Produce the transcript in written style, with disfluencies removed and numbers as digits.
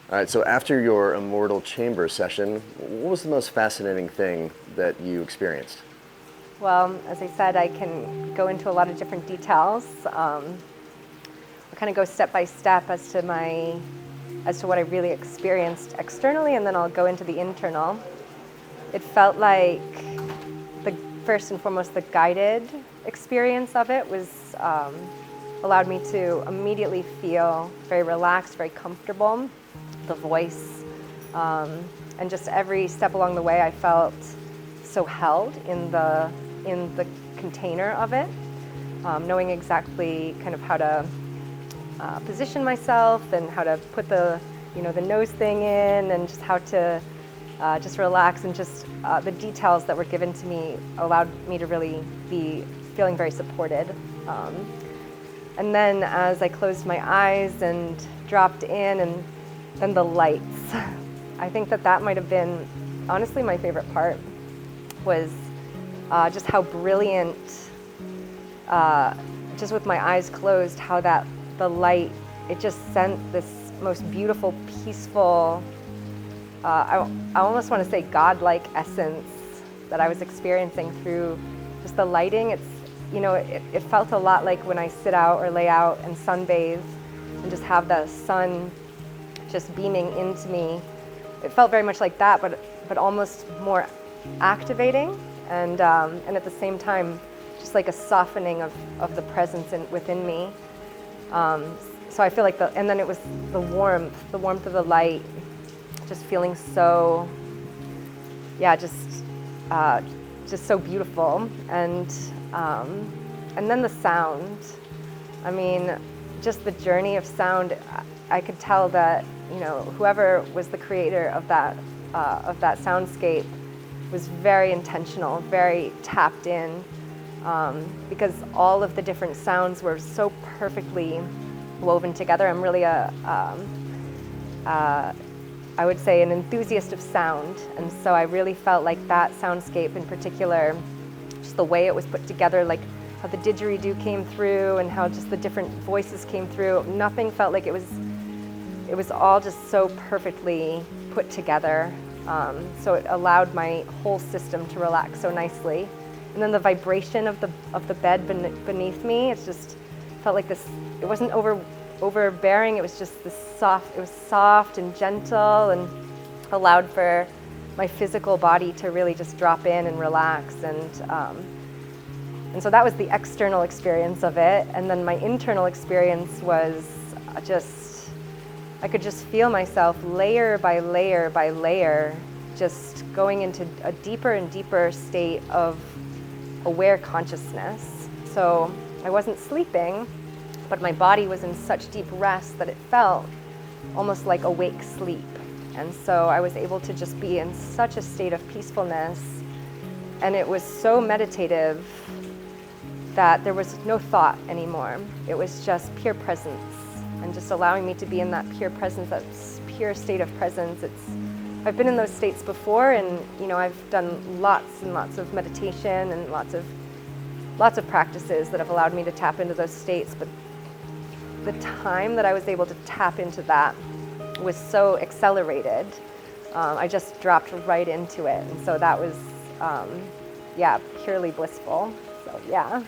All right, so after your Immortal Chamber session, what was the most fascinating thing that you experienced? Well, as I said, I can go into a lot of different details. I'll kind of go step by step as to what I really experienced externally, and then I'll go into the internal. It felt like the first and foremost the guided experience of it was allowed me to immediately feel very relaxed, very comfortable. The voice, and just every step along the way, I felt so held in the container of it, knowing exactly kind of how to position myself and how to put the nose thing in, and just how to just relax, and just the details that were given to me allowed me to really be feeling very supported. And then as I closed my eyes and dropped in, and then the lights, I think that might have been honestly my favorite part, was just how brilliant, just with my eyes closed, how the light, it just sent this most beautiful, peaceful, I almost want to say godlike essence that I was experiencing through just the lighting. It felt a lot like when I sit out or lay out and sunbathe and just have the sun just beaming into me. It felt very much like that, but almost more activating, and at the same time, just like a softening of the presence within me. So I feel like and then it was the warmth of the light, just feeling so, yeah, just so beautiful, and then the sound. I mean, just the journey of sound. I could tell that whoever was the creator of that soundscape was very intentional, very tapped in, because all of the different sounds were so perfectly woven together. I'm really I would say an enthusiast of sound, and so I really felt like that soundscape in particular, just the way it was put together, like how the didgeridoo came through and how just the different voices came through. Nothing felt like it was all just so perfectly put together. So it allowed my whole system to relax so nicely. And then the vibration of the bed beneath me, it just felt like this. It wasn't overbearing. It was just this soft. It was soft and gentle, and allowed for my physical body to really just drop in and relax. And so that was the external experience of it. And then my internal experience was just, I could just feel myself layer by layer by layer, just going into a deeper and deeper state of aware consciousness. So I wasn't sleeping, but my body was in such deep rest that it felt almost like awake sleep. And so I was able to just be in such a state of peacefulness, and it was so meditative that there was no thought anymore. It was just pure presence, and just allowing me to be in that pure presence, that pure state of presence. I've been in those states before, and I've done lots and lots of meditation and lots of practices that have allowed me to tap into those states. But the time that I was able to tap into that was so accelerated. I just dropped right into it, and so that was, purely blissful. So yeah.